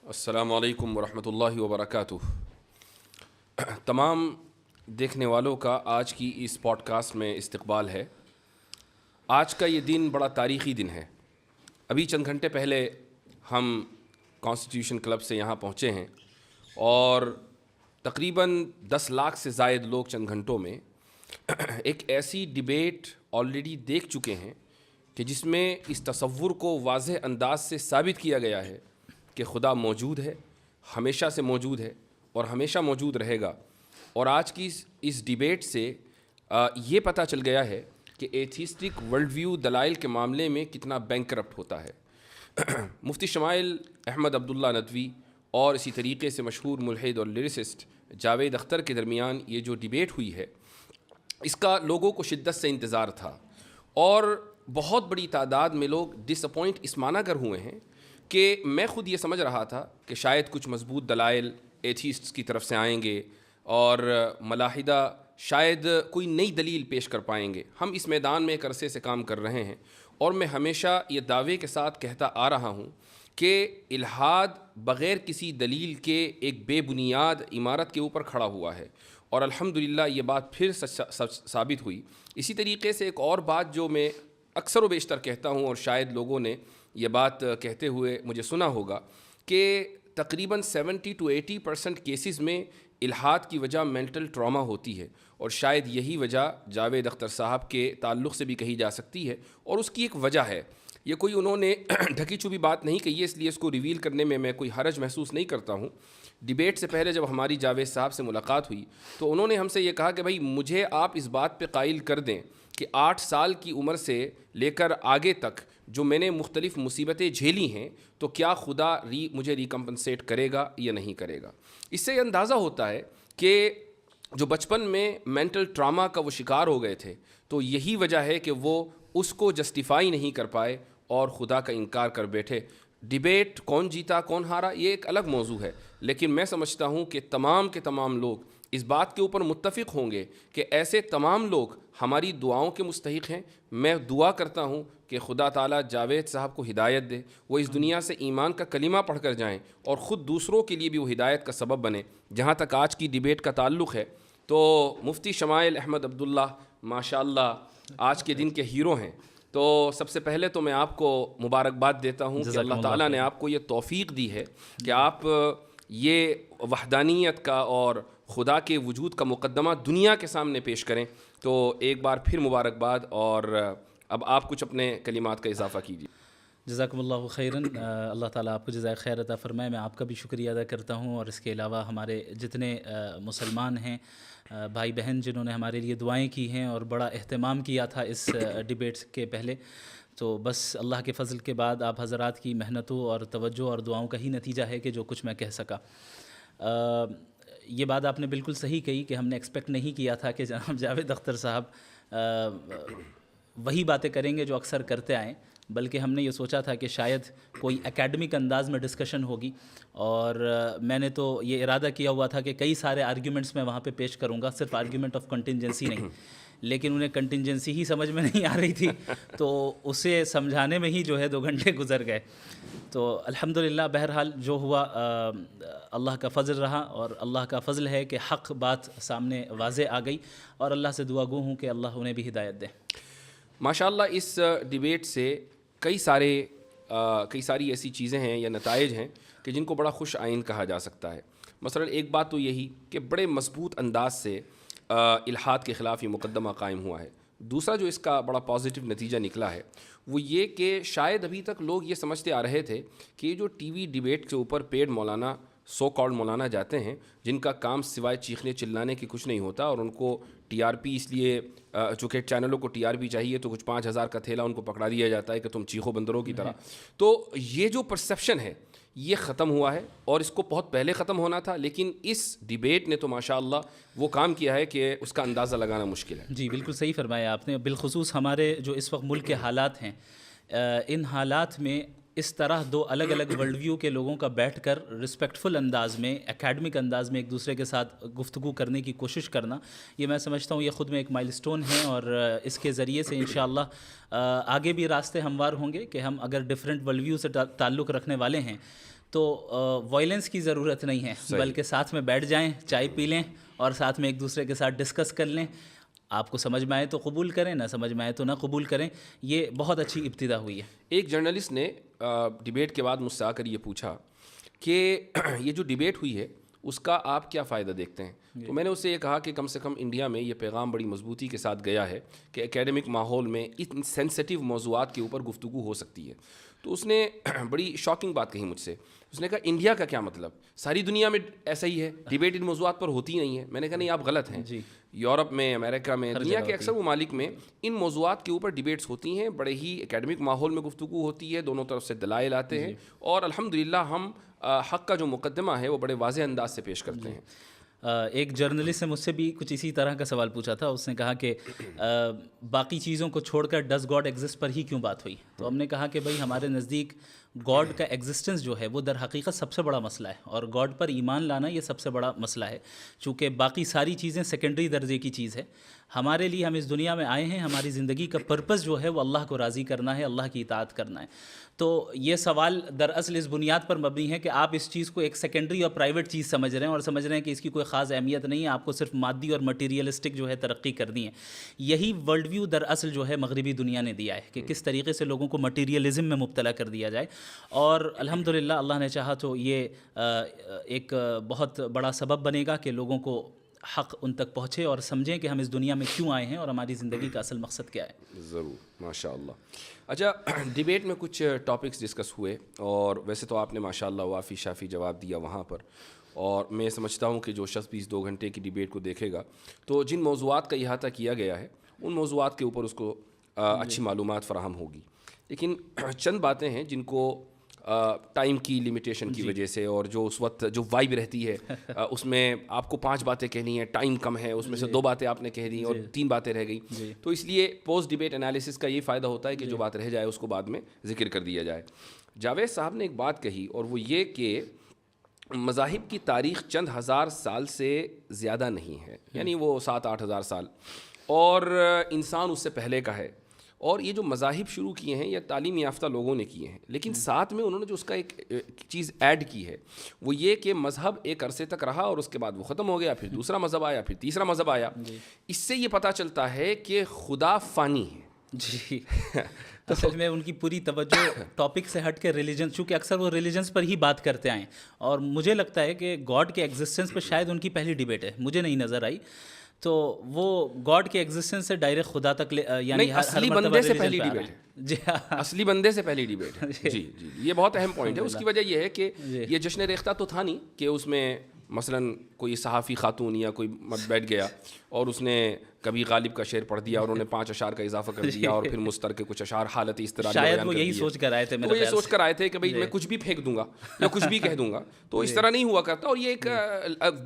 السلام علیکم ورحمۃ اللہ وبرکاتہ۔ تمام دیکھنے والوں کا آج کی اس پوڈ کاسٹ میں استقبال ہے۔ آج کا یہ دن بڑا تاریخی دن ہے۔ ابھی چند گھنٹے پہلے ہم کانسٹیٹیوشن کلب سے یہاں پہنچے ہیں اور تقریباً 10 لاکھ سے زائد لوگ چند گھنٹوں میں ایک ایسی ڈیبیٹ آلریڈی دیکھ چکے ہیں کہ جس میں اس تصور کو واضح انداز سے ثابت کیا گیا ہے کہ خدا موجود ہے، ہمیشہ سے موجود ہے اور ہمیشہ موجود رہے گا۔ اور آج کی اس ڈیبیٹ سے یہ پتہ چل گیا ہے کہ ایتھیسٹک ورلڈ ویو دلائل کے معاملے میں کتنا بینکرپٹ ہوتا ہے۔ مفتی شمائل احمد عبداللہ ندوی اور اسی طریقے سے مشہور ملحد اور لیریسسٹ جاوید اختر کے درمیان یہ جو ڈیبیٹ ہوئی ہے، اس کا لوگوں کو شدت سے انتظار تھا اور بہت بڑی تعداد میں لوگ ڈس اپوائنٹ اس معنی کر ہوئے ہیں کہ میں خود یہ سمجھ رہا تھا کہ شاید کچھ مضبوط دلائل ایتھیسٹس کی طرف سے آئیں گے اور ملاحدہ شاید کوئی نئی دلیل پیش کر پائیں گے۔ ہم اس میدان میں ایک عرصے سے کام کر رہے ہیں اور میں ہمیشہ یہ دعوے کے ساتھ کہتا آ رہا ہوں کہ الحاد بغیر کسی دلیل کے ایک بے بنیاد عمارت کے اوپر کھڑا ہوا ہے، اور الحمدللہ یہ بات پھر ثابت ہوئی۔ اسی طریقے سے ایک اور بات جو میں اکثر و بیشتر کہتا ہوں اور شاید لوگوں نے یہ بات کہتے ہوئے مجھے سنا ہوگا کہ تقریباً 70 to 80% کیسز میں الحاد کی وجہ مینٹل ٹراما ہوتی ہے، اور شاید یہی وجہ جاوید اختر صاحب کے تعلق سے بھی کہی جا سکتی ہے، اور اس کی ایک وجہ ہے۔ یہ کوئی انہوں نے ڈھکی چھپی بات نہیں کہی ہے، اس لیے اس کو ریویل کرنے میں کوئی حرج محسوس نہیں کرتا ہوں۔ ڈیبیٹ سے پہلے جب ہماری جاوید صاحب سے ملاقات ہوئی تو انہوں نے ہم سے یہ کہا کہ بھائی مجھے آپ اس بات پہ قائل کر دیں کہ 8 سال کی عمر سے لے کر آگے تک جو میں نے مختلف مصیبتیں جھیلی ہیں تو کیا خدا مجھے ریکمپنسیٹ کرے گا یا نہیں کرے گا۔ اس سے یہ اندازہ ہوتا ہے کہ جو بچپن میں مینٹل ٹراما کا وہ شکار ہو گئے تھے تو یہی وجہ ہے کہ وہ اس کو جسٹیفائی نہیں کر پائے اور خدا کا انکار کر بیٹھے۔ ڈیبیٹ کون جیتا کون ہارا یہ ایک الگ موضوع ہے، لیکن میں سمجھتا ہوں کہ تمام کے تمام لوگ اس بات کے اوپر متفق ہوں گے کہ ایسے تمام لوگ ہماری دعاؤں کے مستحق ہیں۔ میں دعا کرتا ہوں کہ خدا تعالیٰ جاوید صاحب کو ہدایت دے، وہ اس دنیا سے ایمان کا کلمہ پڑھ کر جائیں اور خود دوسروں کے لیے بھی وہ ہدایت کا سبب بنے۔ جہاں تک آج کی ڈیبیٹ کا تعلق ہے تو مفتی شمائل احمد عبداللہ ماشاءاللہ آج کے دن کے ہیرو ہیں، تو سب سے پہلے تو میں آپ کو مبارکباد دیتا ہوں کہ اللہ تعالیٰ نے آپ کو یہ توفیق دی ہے کہ آپ یہ وحدانیت کا اور خدا کے وجود کا مقدمہ دنیا کے سامنے پیش کریں۔ تو ایک بار پھر مبارکباد، اور اب آپ کچھ اپنے کلمات کا اضافہ کیجیے۔ جزاکم اللہ خیراً، اللہ تعالیٰ آپ کو جزائے خیر عطا فرمائے۔ میں آپ کا بھی شکریہ ادا کرتا ہوں، اور اس کے علاوہ ہمارے جتنے مسلمان ہیں بھائی بہن جنہوں نے ہمارے لیے دعائیں کی ہیں اور بڑا اہتمام کیا تھا اس ڈیبیٹ کے پہلے، تو بس اللہ کے فضل کے بعد آپ حضرات کی محنتوں اور توجہ اور دعاؤں کا ہی نتیجہ ہے کہ جو کچھ میں کہہ سکا۔ یہ بات آپ نے بالکل صحیح کہی کہ ہم نے ایکسپیکٹ نہیں کیا تھا کہ جناب جاوید اختر صاحب وہی باتیں کریں گے جو اکثر کرتے آئیں، بلکہ ہم نے یہ سوچا تھا کہ شاید کوئی اکیڈمک انداز میں ڈسکشن ہوگی، اور میں نے تو یہ ارادہ کیا ہوا تھا کہ کئی سارے آرگیومنٹس میں وہاں پہ پیش کروں گا، صرف آرگیومنٹ آف کنٹینجنسی نہیں، لیکن انہیں کنٹینجنسی ہی سمجھ میں نہیں آ رہی تھی، تو اسے سمجھانے میں ہی جو ہے 2 گھنٹے گزر گئے۔ تو الحمدللہ بہرحال جو ہوا اللہ کا فضل رہا، اور اللہ کا فضل ہے کہ حق بات سامنے واضح آ گئی، اور اللہ سے دعا گو ہوں کہ اللہ انہیں بھی ہدایت دے۔ ماشاءاللہ اس ڈیبیٹ سے کئی ساری ایسی چیزیں ہیں یا نتائج ہیں کہ جن کو بڑا خوش آئند کہا جا سکتا ہے۔ مثلا ایک بات تو یہی کہ بڑے مضبوط انداز سے الحاد کے خلاف یہ مقدمہ قائم ہوا ہے۔ دوسرا جو اس کا بڑا پازیٹیو نتیجہ نکلا ہے وہ یہ کہ شاید ابھی تک لوگ یہ سمجھتے آ رہے تھے کہ یہ جو ٹی وی ڈیبیٹ کے اوپر پیڈ مولانا سو کالڈ مولانا جاتے ہیں جن کا کام سوائے چیخنے چلانے کی کچھ نہیں ہوتا، اور ان کو ٹی آر پی اس لیے چونکہ چینلوں کو ٹی آر پی چاہیے تو کچھ 5,000 کا تھیلا ان کو پکڑا دیا جاتا ہے کہ تم چیخو بندروں کی طرح۔ تو یہ جو پرسیپشن ہے یہ ختم ہوا ہے، اور اس کو بہت پہلے ختم ہونا تھا، لیکن اس ڈیبیٹ نے تو ماشاءاللہ وہ کام کیا ہے کہ اس کا اندازہ لگانا مشکل ہے۔ جی بالکل صحیح فرمایا آپ نے۔ بالخصوص ہمارے جو اس وقت ملک کے حالات ہیں، ان حالات میں اس طرح 2 الگ الگ ورلڈ ویو کے لوگوں کا بیٹھ کر رسپیکٹفل انداز میں، اکیڈمک انداز میں ایک دوسرے کے ساتھ گفتگو کرنے کی کوشش کرنا، یہ میں سمجھتا ہوں یہ خود میں ایک مائل سٹون ہے، اور اس کے ذریعے سے انشاءاللہ آگے بھی راستے ہموار ہوں گے کہ ہم اگر ڈیفرنٹ ورلڈ ویو سے تعلق رکھنے والے ہیں تو وائلنس کی ضرورت نہیں ہے, بلکہ ساتھ میں بیٹھ جائیں, چائے پی لیں اور ساتھ میں ایک دوسرے کے ساتھ ڈسکس کر لیں. آپ کو سمجھ میں آئے تو قبول کریں, نہ سمجھ میں آئے تو نہ قبول کریں. یہ بہت اچھی ابتدا ہوئی ہے. ایک جرنلسٹ نے ڈیبیٹ کے بعد مجھ سے آ کر یہ پوچھا کہ یہ جو ڈیبیٹ ہوئی ہے اس کا آپ کیا فائدہ دیکھتے ہیں؟ تو میں نے اس سے یہ کہا کہ کم سے کم انڈیا میں یہ پیغام بڑی مضبوطی کے ساتھ گیا ہے کہ اکیڈمک ماحول میں ان سینسٹیو موضوعات کے اوپر گفتگو ہو سکتی ہے. تو اس نے بڑی شاکنگ بات کہی مجھ سے. اس نے کہا انڈیا کا کیا مطلب, ساری دنیا میں ایسا ہی ہے, ڈیبیٹ ان موضوعات پر ہوتی نہیں ہے. میں نے کہا نہیں, آپ غلط ہیں. یورپ میں, امریکہ میں, دنیا کے اکثر ممالک میں ان موضوعات کے اوپر ڈیبیٹس ہوتی ہیں, بڑے ہی اکیڈمک ماحول میں گفتگو ہوتی ہے, دونوں طرف سے دلائل آتے ہیں, اور الحمدللہ ہم حق کا جو مقدمہ ہے وہ بڑے واضح انداز سے پیش کرتے ہیں. ایک جرنلسٹ نے مجھ سے بھی کچھ اسی طرح کا سوال پوچھا تھا. اس نے کہا کہ باقی چیزوں کو چھوڑ کر ڈز گاڈ ایگزسٹ پر ہی کیوں بات ہوئی؟ تو ہم نے کہا کہ بھائی ہمارے نزدیک گاڈ کا ایگزسٹنس جو ہے وہ در حقیقت سب سے بڑا مسئلہ ہے, اور گاڈ پر ایمان لانا یہ سب سے بڑا مسئلہ ہے, چونکہ باقی ساری چیزیں سیکنڈری درجے کی چیز ہے. ہمارے لیے ہم اس دنیا میں آئے ہیں, ہماری زندگی کا پرپس جو ہے وہ اللہ کو راضی کرنا ہے, اللہ کی اطاعت کرنا ہے. تو یہ سوال دراصل اس بنیاد پر مبنی ہے کہ آپ اس چیز کو ایک سیکنڈری اور پرائیویٹ چیز سمجھ رہے ہیں, اور سمجھ رہے ہیں کہ اس کی کوئی خاص اہمیت نہیں ہے, آپ کو صرف مادی اور مٹیریلسٹک جو ہے ترقی کرنی ہے. یہی ورلڈ ویو دراصل جو ہے مغربی دنیا نے دیا ہے کہ کس طریقے سے لوگوں کو مٹیریلزم میں مبتلا کر دیا جائے. اور الحمدللہ اللہ نے چاہا تو یہ ایک بہت بڑا سبب بنے گا کہ لوگوں کو حق ان تک پہنچے اور سمجھیں کہ ہم اس دنیا میں کیوں آئے ہیں اور ہماری زندگی کا اصل مقصد کیا ہے. ضرور, ماشاء اللہ. اچھا, ڈیبیٹ میں کچھ ٹاپکس ڈسکس ہوئے, اور ویسے تو آپ نے ماشاء اللہ وافی شافی جواب دیا وہاں پر, اور میں سمجھتا ہوں کہ جو شخص بھی اس 2 گھنٹے کی ڈیبیٹ کو دیکھے گا تو جن موضوعات کا احاطہ کیا گیا ہے ان موضوعات کے اوپر اس کو اچھی معلومات فراہم ہوگی. لیکن چند باتیں ہیں جن کو ٹائم کی لمیٹیشن کی وجہ سے, اور جو اس وقت جو وائب رہتی ہے اس میں آپ کو 5 باتیں کہنی ہیں, ٹائم کم ہے, اس میں سے 2 باتیں آپ نے کہہ دیں اور 3 باتیں رہ گئیں, تو اس لیے پوسٹ ڈیبیٹ انالیسس کا یہ فائدہ ہوتا ہے کہ جو بات رہ جائے اس کو بعد میں ذکر کر دیا جائے. جاوید صاحب نے ایک بات کہی, اور وہ یہ کہ مذاہب کی تاریخ چند ہزار سال سے زیادہ نہیں ہے, یعنی وہ 7-8 ہزار سال, اور انسان اس سے پہلے کا ہے, اور یہ جو مذاہب شروع کیے ہیں یہ تعلیم یافتہ لوگوں نے کیے ہیں, لیکن ساتھ میں انہوں نے جو اس کا ایک چیز ایڈ کی ہے وہ یہ کہ مذہب ایک عرصے تک رہا اور اس کے بعد وہ ختم ہو گیا, پھر دوسرا مذہب آیا, پھر تیسرا مذہب آیا. اس سے یہ پتہ چلتا ہے کہ خدا فانی ہے. جی اصل میں ان کی پوری توجہ ٹاپک سے ہٹ کے ریلیجن, چونکہ اکثر وہ ریلیجنس پر ہی بات کرتے آئیں, اور مجھے لگتا ہے کہ گاڈ کے ایگزسٹنس پہ شاید ان کی پہلی ڈیبیٹ ہے, مجھے نہیں نظر آئی. تو وہ گاڈ کے ایگزسٹنس سے ڈائریکٹ خدا تک یعنی اصلی بندے سے پہلی ڈیبیٹ ہے. جی, اصلی بندے سے پہلی ڈیبیٹ ہے. جی جی, یہ بہت اہم پوائنٹ ہے. اس کی وجہ یہ ہے کہ یہ جشن ریختہ تو تھا نہیں کہ اس میں مثلاً کوئی صحافی خاتون یا کوئی مرد بیٹھ گیا اور اس نے کبھی غالب کا شعر پڑھ دیا اور انہوں نے 5 اشعار کا اضافہ کر دیا, اور پھر مستر کے کچھ اشعار حالت اس طرح شاید وہ یہی سوچ کر آئے تھے, وہ یہ سوچ کر آئے تھے کہ بھائی میں کچھ بھی پھینک دوں گا یا کچھ بھی کہہ دوں گا, تو اس طرح نہیں ہوا کرتا. اور یہ ایک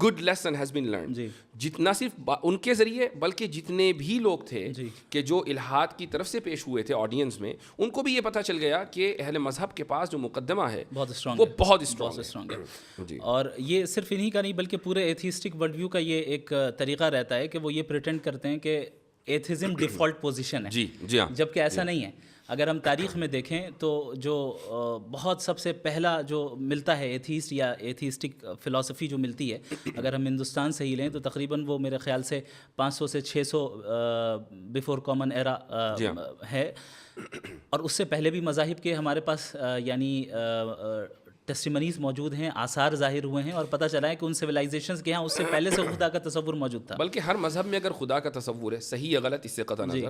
good lesson has been learned, جتنا صرف ان کے ذریعے بلکہ جتنے بھی لوگ تھے کہ جو الہاد کی طرف سے پیش ہوئے تھے آڈینس میں, ان کو بھی یہ پتہ چل گیا کہ اہل مذہب کے پاس جو مقدمہ ہے وہ بہت اسٹرانگ ہے. اور یہ صرف انہی کا نہیں بلکہ پورے ایتھیسٹک ورلڈ ویو کا یہ ایک طریقہ رہتا ہے کہ وہ یہ پریٹینڈ کرتے ہیں کہ ایتھیزم ڈیفالٹ پوزیشن ہے. جی ہاں, جبکہ ایسا نہیں ہے. اگر ہم تاریخ میں دیکھیں تو جو بہت سب سے پہلا جو ملتا ہے ایتھیسٹ یا ایتھیسٹک فلاسفی جو ملتی ہے, اگر ہم ہندوستان سے ہی لیں تو تقریباً وہ میرے خیال سے 500 سے 600 بیفور کامن ایرا ہے, اور اس سے پہلے بھی مذاہب کے ہمارے پاس یعنی ٹیسٹیمنیز موجود ہیں, آثار ظاہر ہوئے ہیں, اور پتہ چلا ہے کہ ان سویلائزیشنز کے ہاں اس سے پہلے سے خدا کا تصور موجود تھا. بلکہ ہر مذہب میں اگر خدا کا تصور ہے, صحیح یا غلط اس سے قطع نظر,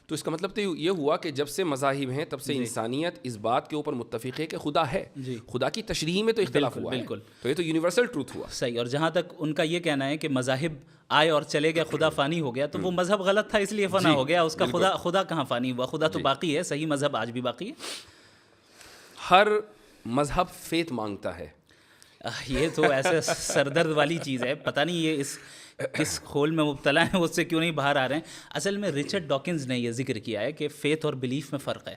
تو اس کا مطلب تو یہ ہوا کہ جب سے مذاہب ہیں تب سے انسانیت اس بات کے اوپر متفق ہے کہ خدا ہے. خدا کی تشریح میں تو اختلاف ہوا ہے, تو یہ تو یونیورسل ٹروتھ ہوا. صحیح. اور جہاں تک ان کا یہ کہنا ہے کہ مذاہب آئے اور چلے گئے, خدا فانی ہو گیا, تو وہ مذہب غلط تھا اس لیے فنا ہو گیا. اس کا خدا کہاں فانی ہوا, خدا تو باقی ہے. صحیح مذہب آج بھی باقی ہے. ہر مذہب فیت مانگتا ہے. یہ تو ایسے سردرد والی چیز ہے, پتہ نہیں یہ کس کھول میں مبتلا ہیں, اس سے کیوں نہیں باہر آ رہے ہیں. اصل میں رچرڈ ڈاکنز نے یہ ذکر کیا ہے کہ فیتھ اور بلیف میں فرق ہے.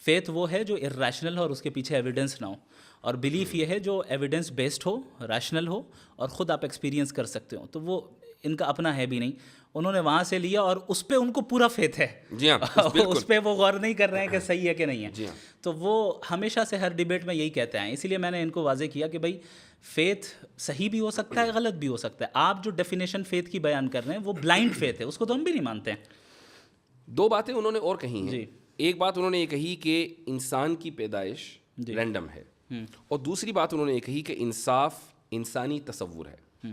فیتھ وہ ہے جو ارریشنل ہو اور اس کے پیچھے ایویڈنس نہ ہو, اور بلیف یہ ہے جو ایویڈنس بیسڈ ہو, ریشنل ہو, اور خود آپ ایکسپیرینس کر سکتے ہو. تو وہ ان کا اپنا ہے بھی نہیں. انہوں نے وہاں سے لیا اور اس پہ ان کو پورا فیتھ ہے. جی ہاں اس پہ وہ غور نہیں کر رہے ہیں کہ صحیح ہے کہ نہیں ہے. جی ہاں. تو وہ ہمیشہ سے ہر ڈیبیٹ میں یہی کہتے ہیں. اسی لیے میں نے ان کو واضح کیا کہ بھائی فیتھ صحیح بھی ہو سکتا ہے, غلط بھی ہو سکتا ہے. آپ جو ڈیفینیشن فیتھ کی بیان کر رہے ہیں وہ بلائنڈ فیتھ ہے, اس کو تو ہم بھی نہیں مانتے ہیں. دو باتیں انہوں نے اور کہی ہیں. جی. ایک بات انہوں نے یہ کہی کہ انسان کی پیدائش رینڈم ہے, اور دوسری بات انہوں نے یہ کہی کہ انصاف انسانی تصور ہے.